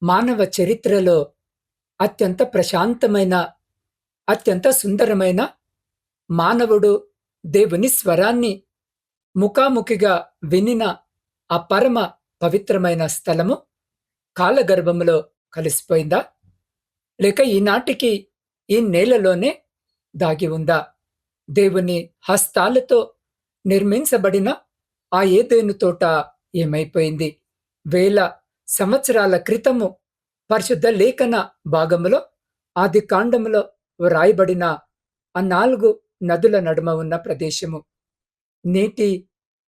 మానవ చరిత్రలో అత్యంత ప్రశాంతమైన, అత్యంత సుందరమైన మానవుడు దేవుని స్వరాన్ని ముఖాముఖిగా వినిన ఆ పరమ పవిత్రమైన స్థలము కాలగర్భములో కలిసిపోయిందా? లేక ఈనాటికి ఈ నేలలోనే దాగి ఉందా? దేవుని హస్తాలతో నిర్మించబడిన ఆ ఏదెను తోట ఏమైపోయింది? వేల సంవత్సరాల క్రితము పరిశుద్ధ లేఖన భాగములో ఆదికాండములో వ్రాయబడిన ఆ 4 నదుల నడుమ ఉన్న ప్రదేశము నేటి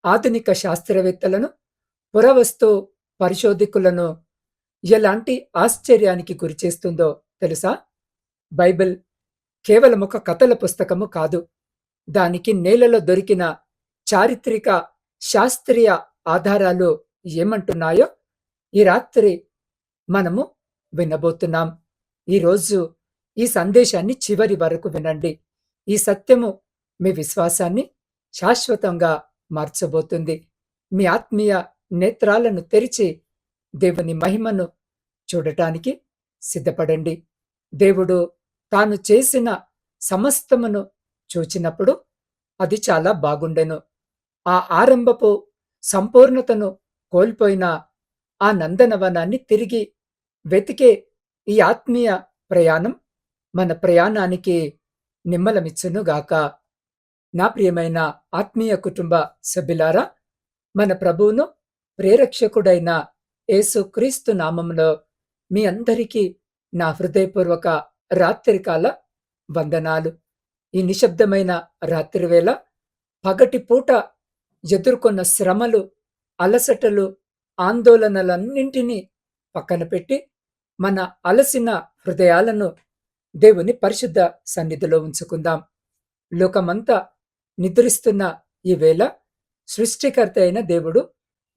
ఆధునిక శాస్త్రవేత్తలను, పురావస్తు పరిశోధకులను ఎలాంటి ఆశ్చర్యానికి గురిచేస్తుందో తెలుసా? బైబిల్ కేవలం ఒక కథల పుస్తకము కాదు. దానికి నేలలో దొరికిన చారిత్రక, శాస్త్రీయ ఆధారాలు ఏమంటున్నాయో ఈ రాత్రి మనము వినబోతున్నాం. ఈరోజు ఈ సందేశాన్ని చివరి వరకు వినండి. ఈ సత్యము మీ విశ్వాసాన్ని శాశ్వతంగా మార్చబోతుంది. మీ ఆత్మీయ నేత్రాలను తెరిచి దేవుని మహిమను చూడటానికి సిద్ధపడండి. దేవుడు తాను చేసిన సమస్తమును చూచినప్పుడు అది చాలా బాగుండెను. ఆ ఆరంభపు సంపూర్ణతను కోల్పోయిన ఆ నందనవనాన్ని తిరిగి వెతికే ఈ ఆత్మీయ ప్రయాణం మన ప్రయాణానికి నిమ్మలమిచ్చునుగాక. నా ప్రియమైన ఆత్మీయ కుటుంబ సభ్యులారా, మన ప్రభువును ప్రేరక్షకుడైన యేసుక్రీస్తు నామములో మీ అందరికీ నా హృదయపూర్వక రాత్రికాల వందనాలు. ఈ నిశ్శబ్దమైన రాత్రివేళ పగటిపూట ఎదుర్కొన్న శ్రమలు, అలసటలు, ఆందోళనలన్నింటినీ పక్కన పెట్టి మన అలసిన హృదయాలను దేవుని పరిశుద్ధ సన్నిధిలో ఉంచుకుందాం. లోకమంతా నిద్రిస్తున్న ఈ వేళ సృష్టికర్త అయిన దేవుడు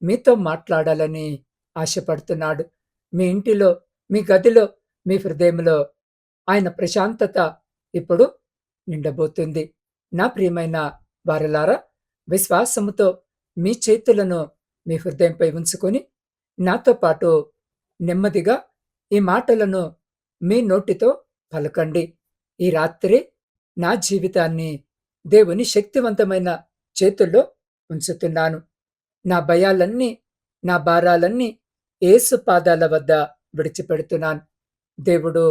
మీతో మాట్లాడాలని ఆశపడుతున్నాడు. మీ ఇంటిలో, మీ గదిలో, మీ హృదయంలో ఆయన ప్రశాంతత ఇప్పుడు నిండబోతుంది. నా ప్రియమైన వారలారా, విశ్వాసముతో మీ చేతులను మీ హృదయంపై ఉంచుకొని నాతో పాటు నెమ్మదిగా ఈ మాటలను మీ నోటితో పలకండి. ఈ రాత్రి నా జీవితాన్ని దేవుని శక్తివంతమైన చేతుల్లో ఉంచుతున్నాను. నా భయాలన్నీ, నా భారాలన్నీ యేసు పాదాల వద్ద విడిచిపెడుతున్నాను. దేవుడు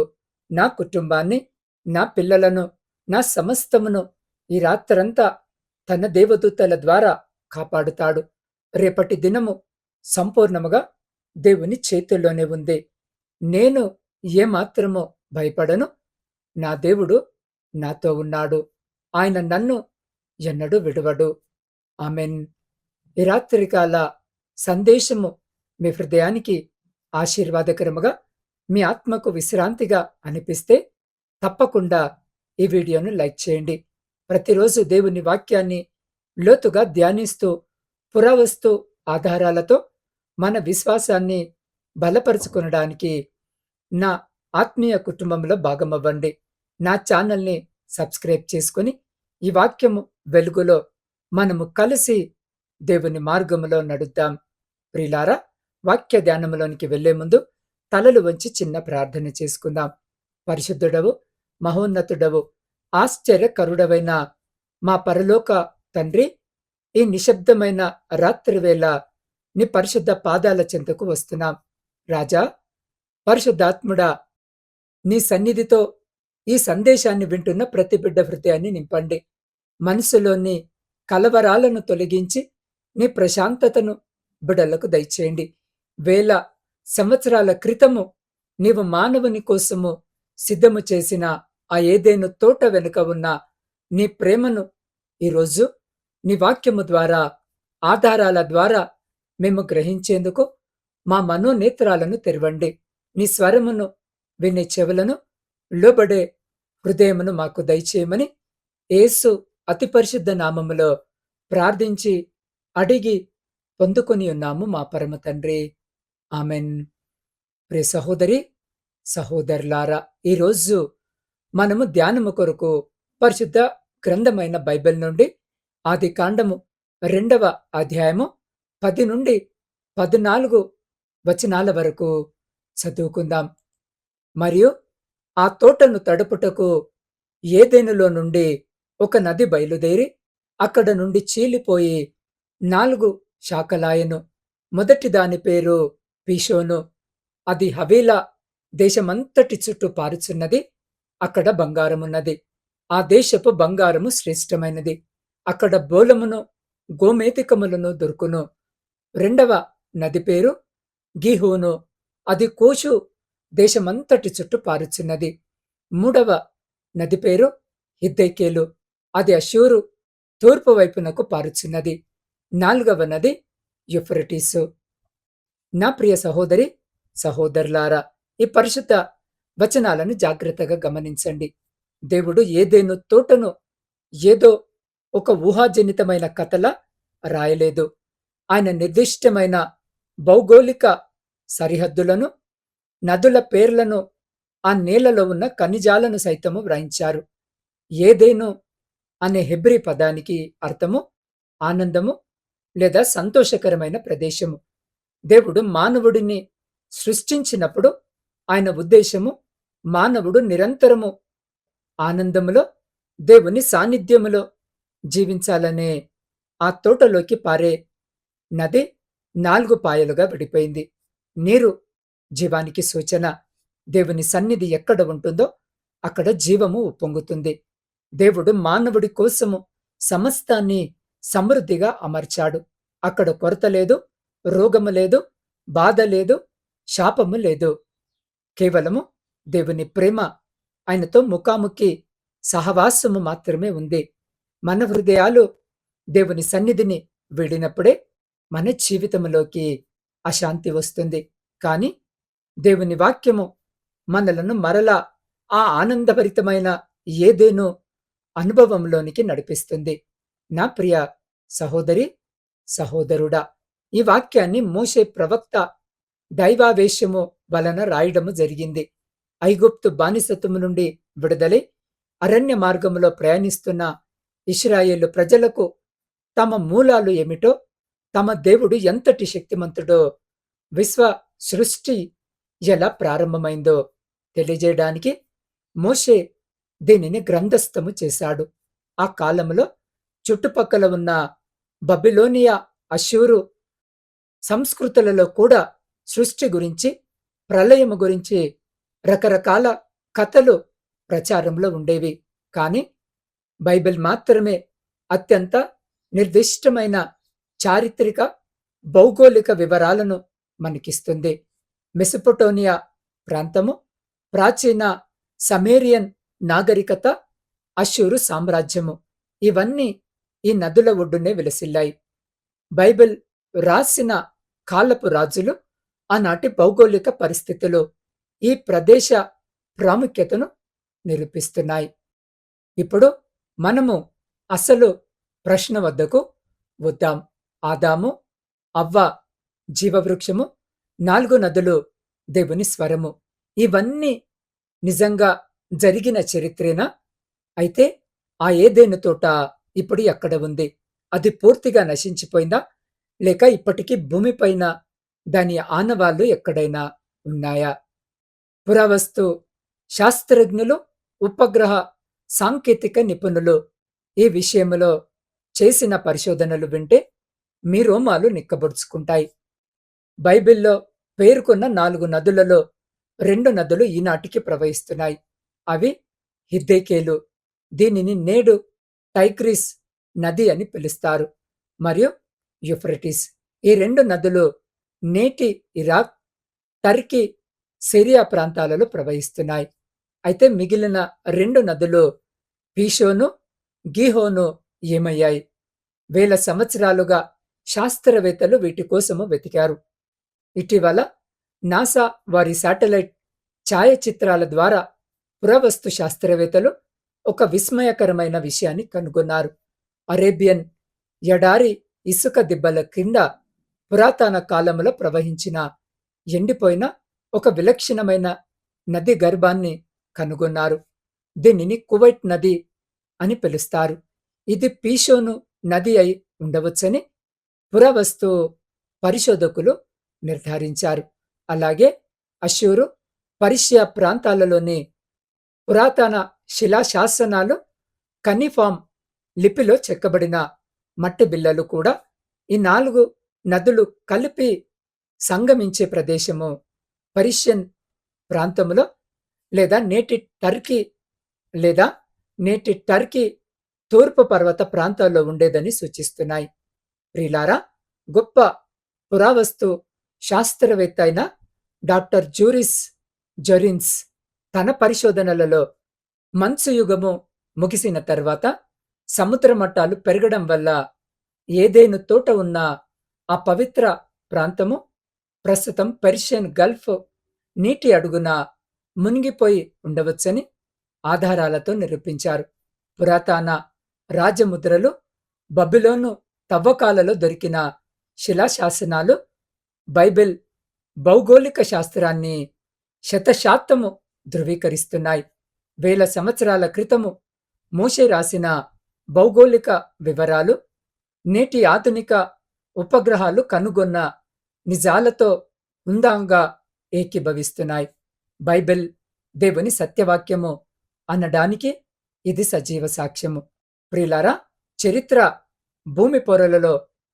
నా కుటుంబాన్ని, నా పిల్లలను, నా సమస్తమును ఈ రాత్రంతా తన దేవదూతల ద్వారా కాపాడుతాడు. రేపటి దినము సంపూర్ణముగా దేవుని చేతుల్లోనే ఉంది. నేను ఏమాత్రమో భయపడను. నా దేవుడు నాతో ఉన్నాడు. ఆయన నన్ను ఎన్నడూ విడువడు. ఆమెన్. ఈ రాత్రికాల సందేశము మీ హృదయానికి ఆశీర్వాదకరముగా, మీ ఆత్మకు విశ్రాంతిగా అనిపిస్తే తప్పకుండా ఈ వీడియోను లైక్ చేయండి. ప్రతిరోజు దేవుని వాక్యాన్ని లోతుగా ధ్యానిస్తూ పురావస్తు ఆధారాలతో మన విశ్వాసాన్ని బలపరుచుకొనడానికి నా ఆత్మీయ కుటుంబంలో భాగమవ్వండి. నా ఛానల్ని సబ్స్క్రైబ్ చేసుకుని ఈ వాక్యము వెలుగులో మనము కలిసి దేవుని మార్గములో నడుద్దాం. ప్రియులారా, వాక్య ధ్యానములోనికి వెళ్లే ముందు తలలు వంచి చిన్న ప్రార్థన చేసుకుందాం. పరిశుద్ధుడవు, మహోన్నతుడవు, ఆశ్చర్యకరుడవైన మా పరలోక తండ్రి, ఈ నిశ్శబ్దమైన రాత్రివేళ నీ పరిశుద్ధ పాదాల చెంతకు వస్తున్నాం. రాజా, పరిశుద్ధాత్ముడా, నీ సన్నిధితో ఈ సందేశాన్ని వింటున్న ప్రతి బిడ్డ హృదయాన్ని నింపండి. మనసులోని కలవరాలను తొలగించి నీ ప్రశాంతతను బిడ్డలకు దయచేయండి. వేల సంవత్సరాల క్రితము నీవు మానవుని కోసము సిద్ధము చేసిన ఆ ఏదెను తోట వెనుక ఉన్న నీ ప్రేమను ఈరోజు నీ వాక్యము ద్వారా, ఆధారాల ద్వారా మేము గ్రహించేందుకు మా మనోనేత్రాలను తెరవండి. నీ స్వరమును వినే చెవులను, లోబడే హృదయమును మాకు దయచేయమని యేసు అతి పరిశుద్ధ నామములో ప్రార్థించి అడిగి పొందుకొని ఉన్నాము మా పరమ తండ్రి. ఆమెన్. ప్రియ సహోదరి, సహోదరులారా, ఈరోజు మనము ధ్యానము కొరకు పరిశుద్ధ గ్రంథమైన బైబిల్ నుండి ఆదికాండము 2వ అధ్యాయము 10 నుండి 14 వచనాల వరకు చదువుకుందాం. మరియు ఆ తోటను తడుపుటకు ఏదెనులో నుండి ఒక నది బయలుదేరి అక్కడ నుండి చీలిపోయి 4 శాఖలాయెను. మొదటి దాని పేరు పీషోను. అది హవీలా దేశమంతటి చుట్టూ పారుచున్నది. అక్కడ బంగారమున్నది. ఆ దేశపు బంగారము శ్రేష్టమైనది. అక్కడ బోలమును గోమేధికములను దొరుకును. రెండవ నది పేరు గీహోను. అది కూషు దేశమంతటి చుట్టూ పారుచున్నది. మూడవ నది పేరు హిద్దెకేలు. అది అష్షూరు తూర్పు వైపునకు పారుచున్నది. నాలుగవ నది యూఫ్రటీసు. నా ప్రియ సహోదరి, సహోదరులారా, ఈ పరిశుద్ధ వచనాలను జాగ్రత్తగా గమనించండి. దేవుడు ఏదెను తోటను ఏదో ఒక ఊహాజనితమైన కథలా రాయలేదు. ఆయన నిర్దిష్టమైన భౌగోళిక సరిహద్దులను, నదుల పేర్లను, ఆ నేలలో ఉన్న ఖనిజాలను సైతము వ్రాయించారు. ఏదేను అనే హెబ్రీ పదానికి అర్థము ఆనందము లేదా సంతోషకరమైన ప్రదేశము. దేవుడు మానవుడిని సృష్టించినప్పుడు ఆయన ఉద్దేశము మానవుడు నిరంతరము ఆనందములో, దేవుని సాన్నిధ్యములో జీవించాలనే. ఆ తోటలోకి పారే నది 4 పాయలుగా విడిపోయింది. నీరు జీవానికి సూచన. దేవుని సన్నిధి ఎక్కడ ఉంటుందో అక్కడ జీవము ఉప్పొంగుతుంది. దేవుడు మానవుడి కోసము సమస్తాన్ని సమృద్ధిగా అమర్చాడు. అక్కడ కొరత లేదు, రోగము లేదు, బాధ లేదు, శాపము లేదు. కేవలము దేవుని ప్రేమ, ఆయనతో ముఖాముఖి సహవాసము మాత్రమే ఉంది. మన హృదయాలు దేవుని సన్నిధిని వీడినప్పుడే మన జీవితంలోకి అశాంతి వస్తుంది. కానీ దేవుని వాక్యము మనలను మరలా ఆ ఆనందభరితమైన ఏదేనో అనుభవంలోనికి నడిపిస్తుంది. నా ప్రియ సహోదరి, సహోదరుడా, ఈ వాక్యాన్ని మోషే ప్రవక్త దైవావేశము వలన రాయడము జరిగింది. ఐగుప్తు బానిసత్వము నుండి విడుదలై అరణ్య మార్గములో ప్రయాణిస్తున్న ఇశ్రాయేలు ప్రజలకు తమ మూలాలు ఏమిటో, తమ దేవుడు ఎంతటి శక్తిమంతుడో, విశ్వ సృష్టి ఎలా ప్రారంభమైందో తెలియజేయడానికి మోషే దీనిని గ్రంథస్థము చేశాడు. ఆ కాలంలో చుట్టుపక్కల ఉన్న బబిలోనియా, అష్షూరు సంస్కృతులలో కూడా సృష్టి గురించి, ప్రళయము గురించి రకరకాల కథలు ప్రచారంలో ఉండేవి. కానీ బైబిల్ మాత్రమే అత్యంత నిర్దిష్టమైన చారిత్రక, భౌగోళిక వివరాలను మనకిస్తుంది. మెసొపొటేమియా ప్రాంతము, ప్రాచీన సమేరియన్ నాగరికత, అష్షూరు సామ్రాజ్యము ఇవన్నీ ఈ నదుల ఒడ్డునే విలసిల్లాయి. బైబిల్ రాసిన కాలపు రాజులు, ఆనాటి భౌగోళిక పరిస్థితులు ఈ ప్రదేశ ప్రాముఖ్యతను నిరూపిస్తున్నాయి. ఇప్పుడు మనము అసలు ప్రశ్న వద్దకు వద్దాం. ఆదాము, అవ్వ జీవవృక్షము, 4 నదులు దేవుని స్వరము, ఇవన్నీ నిజంగా జరిగిన చరిత్రేనా? అయితే ఆ ఏదెను తోట ఇప్పుడు ఎక్కడ ఉంది? అది పూర్తిగా నశించిపోయిందా? లేక ఇప్పటికీ భూమిపైన దాని ఆనవాళ్లు ఎక్కడైనా ఉన్నాయా? పురావస్తు శాస్త్రజ్ఞులు, ఉపగ్రహ సాంకేతిక నిపుణులు ఈ విషయంలో చేసిన పరిశోధనలు వింటే మీ రోమాలు నిక్కబొడుచుకుంటాయి. బైబిల్లో పేర్కొన్న 4 నదులలో 2 నదులు ఈనాటికి ప్రవహిస్తున్నాయి. అవి హిద్దెకేలు, దీనిని నేడు టైగ్రిస్ నది అని పిలుస్తారు, మరియు యూఫ్రటీస్. ఈ 2 నదులు నేటి ఇరాక్, టర్కీ, సిరియా ప్రాంతాలలో ప్రవహిస్తున్నాయి. అయితే మిగిలిన 2 నదులు పీషోను, గీహోను ఏమయ్యాయి? వేల సంవత్సరాలుగా శాస్త్రవేత్తలు వీటి కోసము వెతికారు. ఇటీవల నాసా వారి శాటిలైట్ ఛాయాచిత్రాల ద్వారా పురావస్తు శాస్త్రవేత్తలు ఒక విస్మయకరమైన విషయాన్ని కనుగొన్నారు. అరేబియన్ ఎడారి ఇసుక దిబ్బల కింద పురాతన కాలంలో ప్రవహించిన ఎండిపోయిన ఒక విలక్షణమైన నది గర్భాన్ని కనుగొన్నారు. దీనిని కువైట్ నది అని పిలుస్తారు. ఇది పీషోను నది అయి ఉండవచ్చని పురావస్తు పరిశోధకులు నిర్ధారించారు. అలాగే అష్షూరు, పర్షియా ప్రాంతాలలోని పురాతన శిలాశాసనాలు, కనిఫామ్ లిపిలో చెక్కబడిన మట్టి బిళ్ళలు కూడా ఈ 4 నదులు కలిపి సంగమించే ప్రదేశము పర్షియన్ ప్రాంతములో లేదా లేదా నేటి టర్కీ తూర్పు పర్వత ప్రాంతాల్లో ఉండేదని సూచిస్తున్నాయి. ప్రియులారా, గొప్ప పురావస్తు శాస్త్రవేత్త అయిన డాక్టర్ జూరిస్ జొరిన్స్ తన పరిశోధనలలో మంచు యుగము ముగిసిన తర్వాత సముద్ర మట్టాలు పెరగడం వల్ల ఏదైను తోట ఉన్న ఆ పవిత్ర ప్రాంతము ప్రస్తుతం పెర్షియన్ గల్ఫ్ నీటి అడుగున మునిగిపోయి ఉండవచ్చని ఆధారాలతో నిరూపించారు. పురాతన రాజముద్రలు, బబిలోను తవ్వకాలలో దొరికిన శిలాశాసనాలు, బైబిల్ భౌగోళిక శాస్త్రాన్ని శతశాతము ధృవీకరిస్తున్నాయి. వేల సంవత్సరాల క్రితము మోషే రాసిన భౌగోళిక వివరాలు నేటి ఆధునిక ఉపగ్రహాలు కనుగొన్న నిజాలతో హుందాగా ఏకీభవిస్తున్నాయి. బైబిల్ దేవుని సత్యవాక్యము అనడానికి ఇది సజీవ సాక్ష్యము. ప్రియులారా, చరిత్ర భూమి పొరలలో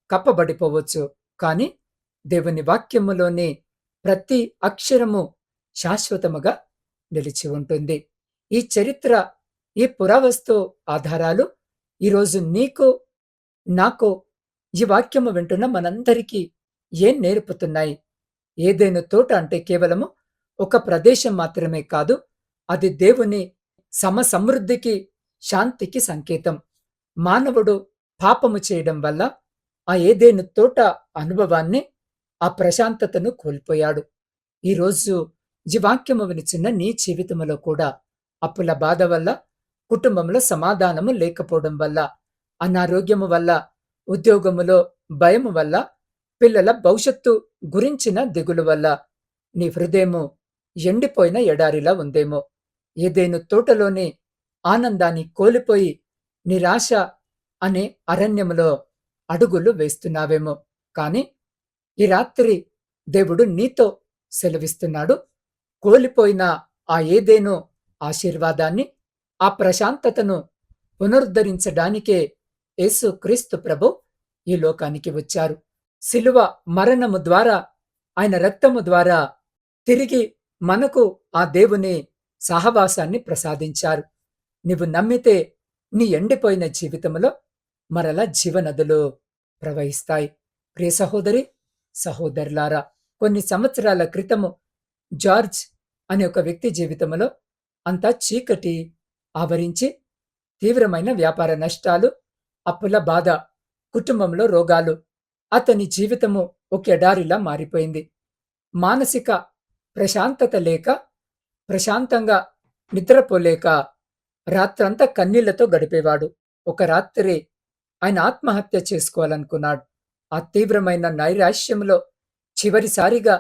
కప్పబడిపోవచ్చు, కానీ దేవుని వాక్యములోని ప్రతి అక్షరము శాశ్వతముగా నిలిచి ఉంటుంది. ఈ చరిత్ర, ఈ పురావస్తు ఆధారాలు ఈరోజు నీకు, నాకు, ఈ వాక్యము వింటున్న మనందరికీ ఏం నేర్పుతున్నాయి? ఏదైనా తోట అంటే కేవలము ఒక ప్రదేశం మాత్రమే కాదు, అది దేవుని సమృద్ధికి, శాంతికి సంకేతం. మానవుడు పాపము చేయడం వల్ల ఆ ఏదైనా తోట అనుభవాన్ని, ఆ ప్రశాంతతను కోల్పోయాడు. ఈరోజు ఈ వాక్యము వినిచిన్న నీ జీవితంలో కూడా అప్పుల బాధ వల్ల, కుటుంబంలో సమాధానము లేకపోవడం వల్ల, అనారోగ్యము వల్ల, ఉద్యోగములో భయము వల్ల, పిల్లల భవిష్యత్తు గురించిన దిగులు వల్ల నీ హృదయము ఎండిపోయిన ఎడారిలా ఉందేమో. ఏదైనా తోటలోని ఆనందాన్ని కోల్పోయి నిరాశ అనే అరణ్యములో అడుగులు వేస్తున్నావేమో. కాని ఈ రాత్రి దేవుడు నీతో సెలవిస్తున్నాడు. కోల్పోయిన ఆ ఏదేనో ఆశీర్వాదాన్ని, ఆ ప్రశాంతతను పునరుద్ధరించడానికే యేసు క్రీస్తు ప్రభు ఈ లోకానికి వచ్చారు. శిలువ మరణము ద్వారా, ఆయన రక్తము ద్వారా తిరిగి మనకు ఆ దేవుని సహవాసాన్ని ప్రసాదించారు. నీవు నమ్మితే నీ ఎండిపోయిన జీవితంలో మరలా జీవనదులు ప్రవహిస్తాయి. ప్రియ సహోదరి, సహోదరులారా, కొన్ని సంవత్సరాల క్రితము జార్జ్ అనే ఒక వ్యక్తి జీవితంలో అంతా చీకటి ఆవరించి తీవ్రమైన వ్యాపార నష్టాలు, అప్పుల బాధ, కుటుంబంలో రోగాలు, అతని జీవితము ఒక ఎడారిలా మారిపోయింది. మానసిక ప్రశాంతత లేక, ప్రశాంతంగా నిద్రపోలేక రాత్రంతా కన్నీళ్లతో గడిపేవాడు. ఒక రాత్రి ఆయన ఆత్మహత్య చేసుకోవాలనుకున్నాడు. ఆ తీవ్రమైన నైరాశ్యంలో చివరిసారిగా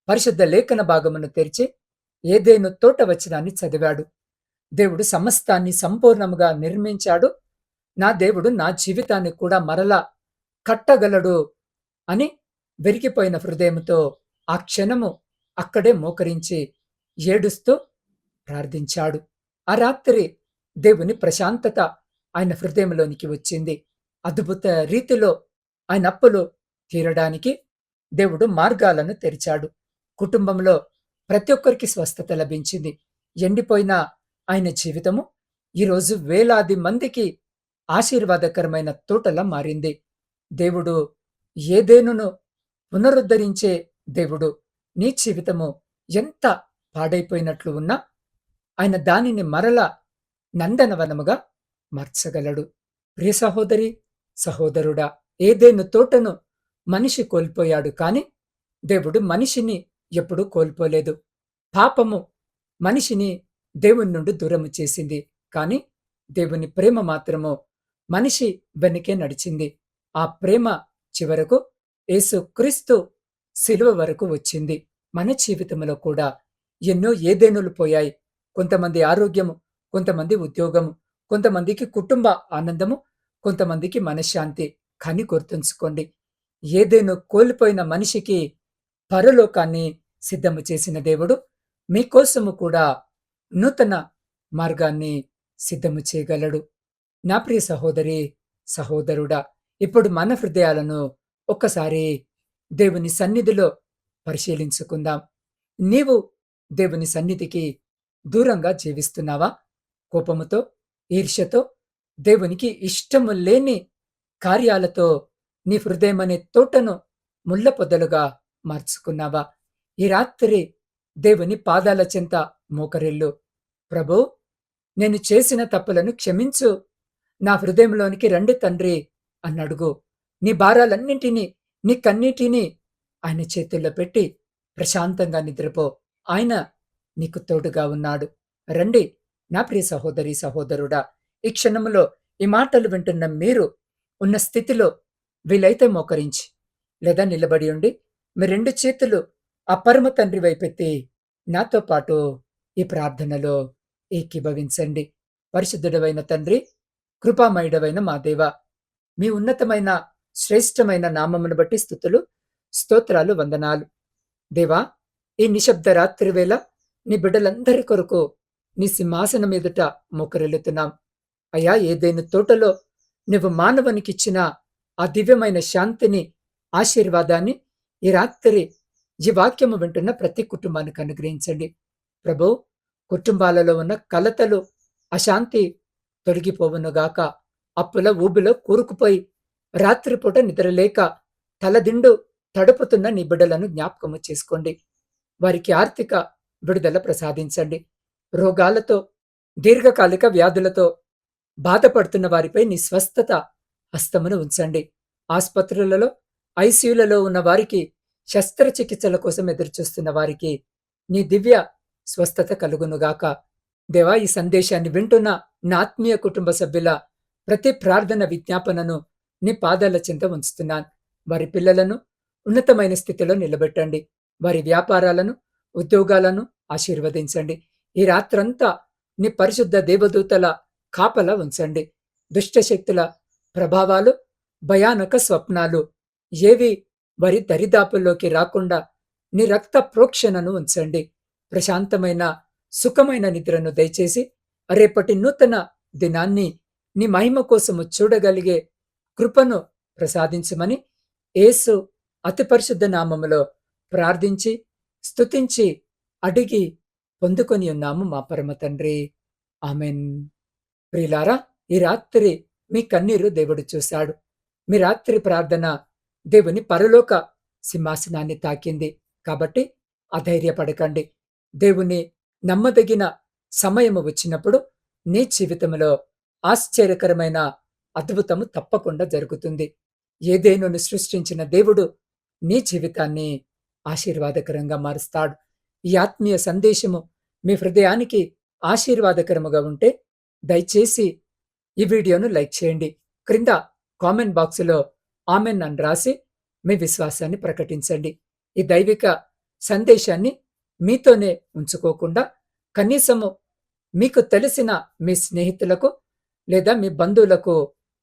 పరిశుద్ధ లేఖన భాగమును తెరిచి ఏదేను తోట వచనాన్ని చదివాడు. దేవుడు సమస్తాన్ని సంపూర్ణముగా నిర్మించాడు, నా దేవుడు నా జీవితాన్ని కూడా మరలా కట్టగలడు అని విరిగిపోయిన హృదయంతో ఆ క్షణము అక్కడే మోకరించి ఏడుస్తూ ప్రార్థించాడు. ఆ రాత్రి దేవుని ప్రశాంతత ఆయన హృదయంలోనికి వచ్చింది. అద్భుత రీతిలో ఆయన అప్పులు తీరడానికి దేవుడు మార్గాలను తెరిచాడు. కుటుంబంలో ప్రతి ఒక్కరికి స్వస్థత లభించింది. ఎండిపోయిన ఆయన జీవితము ఈరోజు వేలాది మందికి ఆశీర్వాదకరమైన తోటలా మారింది. దేవుడు ఏదేనును పునరుద్ధరించే దేవుడు. నీ జీవితము ఎంత పాడైపోయినట్లు ఉన్నా ఆయన దానిని మరలా నందనవనముగా మార్చగలడు. ప్రియ సహోదరి, సహోదరుడా, ఏదేను తోటను మనిషి కోల్పోయాడు, కాని దేవుడు మనిషిని ఎప్పుడూ కోల్పోలేదు. పాపము మనిషిని దేవుని నుండి దూరము చేసింది, కాని దేవుని ప్రేమ మాత్రము మనిషి వెనుకే నడిచింది. ఆ ప్రేమ చివరకు యేసు క్రీస్తు శిలువ వరకు వచ్చింది. మన జీవితంలో కూడా ఎన్నో ఏదేనులు పోయాయి. కొంతమంది ఆరోగ్యము, కొంతమంది ఉద్యోగము, కొంతమందికి కుటుంబ ఆనందము, కొంతమందికి మనశ్శాంతి. కానీ గుర్తుంచుకోండి, ఏదేను కోల్పోయిన మనిషికి పరలోకాన్ని సిద్ధము చేసిన దేవుడు మీకోసము కూడా నూతన మార్గాన్ని సిద్ధము చేయగలడు. నా ప్రియ సహోదరి, సహోదరుడా, ఇప్పుడు మన హృదయాలను ఒక్కసారి దేవుని సన్నిధిలో పరిశీలించుకుందాం. నీవు దేవుని సన్నిధికి దూరంగా జీవిస్తున్నావా? కోపముతో, ఈర్ష్యతో, దేవునికి ఇష్టము లేని కార్యాలతో నీ హృదయమనే తోటను ముళ్ళ పొదలుగా మార్చుకున్నావా? ఈ రాత్రి దేవుని పాదాల చెంత మోకరిల్లు. ప్రభూ, నేను చేసిన తప్పులను క్షమించు. నా హృదయంలోనికి రండి తండ్రి అన్నడుగు. నీ భారాలన్నింటినీ, నీ కన్నీటిని ఆయన చేతుల్లో పెట్టి ప్రశాంతంగా నిద్రపో. ఆయన నీకు తోడుగా ఉన్నాడు. రండి నా ప్రియ సహోదరి, సహోదరుడా, ఈ క్షణములో ఈ మాటలు వింటున్న మీరు ఉన్న స్థితిలో వీలైతే మోకరించి లేదా నిలబడి ఉండి మీ రెండు చేతులు ఆ పరమ తండ్రి వైపెత్తి నాతో పాటు ఈ ప్రార్థనలో ఏకీభవించండి. పరిశుద్ధుడవైన తండ్రి, కృపామయుడవైన మా దేవ, మీ ఉన్నతమైన శ్రేష్టమైన నామమును బట్టి స్తుతులు, స్తోత్రాలు, వందనాలు. దేవా, ఈ నిశ్శబ్ద రాత్రి వేళ నీ బిడ్డలందరి కొరకు నీ సింహాసనం ఎదుట మోకరిల్లుతున్నాం. అయ్యా, ఏదైనా తోటలో నువ్వు మానవునికిచ్చిన ఆ దివ్యమైన శాంతిని, ఆశీర్వాదాన్ని ఈ రాత్రి ఈ వాక్యము వింటున్న ప్రతి కుటుంబానికి అనుగ్రహించండి. ప్రభు, కుటుంబాలలో ఉన్న కలతలు, అశాంతి తొలగిపోవునుగాక. అప్పుల ఊబిలో కూరుకుపోయి రాత్రిపూట నిద్రలేక తలదిండు తడుపుతున్న నీ బిడ్డలను జ్ఞాపకము చేసుకోండి. వారికి ఆర్థిక విడుదల ప్రసాదించండి. రోగాలతో, దీర్ఘకాలిక వ్యాధులతో బాధపడుతున్న వారిపై నీ స్వస్థత హస్తమును ఉంచండి. ఆసుపత్రులలో, ఐసీయూలలో ఉన్న వారికి, శస్త్రచికిత్సల కోసం ఎదురుచూస్తున్న వారికి నీ దివ్య స్వస్థత కలుగునుగాక. దేవా, ఈ సందేశాన్ని వింటున్న నా ఆత్మీయ కుటుంబ సభ్యుల ప్రతి ప్రార్థన విజ్ఞాపనను నీ పాదాల చింత ఉంచుతున్నాను. వారి పిల్లలను ఉన్నతమైన స్థితిలో నిలబెట్టండి. వారి వ్యాపారాలను, ఉద్యోగాలను ఆశీర్వదించండి. ఈ రాత్రంతా నీ పరిశుద్ధ దేవదూతల కాపలా ఉంచండి. దుష్టశక్తుల ప్రభావాలు, భయానక స్వప్నాలు ఏవి వారి దరిదాపుల్లోకి రాకుండా నీ రక్త ప్రోక్షణను ఉంచండి. ప్రశాంతమైన, సుఖమైన నిద్రను దయచేసి రేపటి నూతన దినాన్ని నీ మహిమ కోసము చూడగలిగే కృపను ప్రసాదించమని యేసు అతి పరిశుద్ధ నామములో ప్రార్థించి, స్తుతించి, అడిగి పొందుకొని ఉన్నాము మా పరమ తండ్రి. ఆమెన్. ప్రియులారా, ఈ రాత్రి మీ కన్నీరు దేవుడు చూశాడు. మీ రాత్రి ప్రార్థన దేవుని పరలోక సింహాసనాన్ని తాకింది. కాబట్టి అధైర్యపడకండి. దేవుని నమ్మదగిన సమయము వచ్చినప్పుడు నీ జీవితంలో ఆశ్చర్యకరమైన అద్భుతము తప్పకుండా జరుగుతుంది. ఏదేనును సృష్టించిన దేవుడు నీ జీవితాన్ని ఆశీర్వాదకరంగా మారుస్తాడు. ఈ ఆత్మీయ సందేశము మీ హృదయానికి ఆశీర్వాదకరముగా ఉంటే దయచేసి ఈ వీడియోను లైక్ చేయండి. క్రింద కామెంట్ బాక్సులో ఆమెన్ అని రాసి మీ విశ్వాసాన్ని ప్రకటించండి. ఈ దైవిక సందేశాన్ని మీతోనే ఉంచుకోకుండా కనీసము మీకు తెలిసిన మీ స్నేహితులకు లేదా మీ బంధువులకు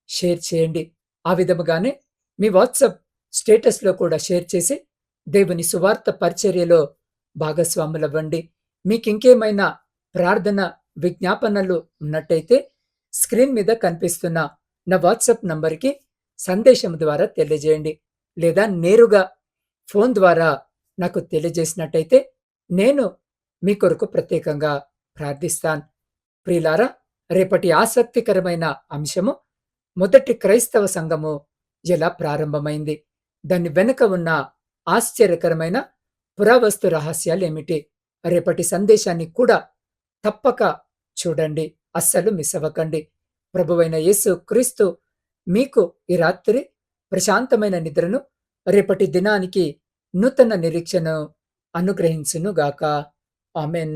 షేర్ చేయండి. ఆ విధముగానే మీ వాట్సాప్ స్టేటస్లో కూడా షేర్ చేసి దేవుని సువార్త పరిచర్యలో భాగస్వాములవ్వండి. మీకింకేమైనా ప్రార్థన విజ్ఞాపనలు ఉన్నట్టయితే స్క్రీన్ మీద కనిపిస్తున్న నా వాట్సాప్ నంబర్కి సందేశం ద్వారా తెలియజేయండి. లేదా నేరుగా ఫోన్ ద్వారా నాకు తెలియజేసినట్టయితే నేను మీ కొరకు ప్రత్యేకంగా ప్రార్థిస్తాను. ప్రియులారా, రేపటి ఆసక్తికరమైన అంశము మొదటి క్రైస్తవ సంఘము ఎలా ప్రారంభమైంది, దాని వెనుక ఉన్న ఆశ్చర్యకరమైన పురావస్తు రహస్యాలేమిటి. రేపటి సందేశాన్ని కూడా తప్పక చూడండి, అస్సలు మిస్ అవ్వకండి. ప్రభువైన యేసు క్రీస్తు మీకు ఈ రాత్రి ప్రశాంతమైన నిద్రను, రేపటి దినానికి నూతన నిరీక్షను అనుగ్రహించునుగాక. ఆమెన్.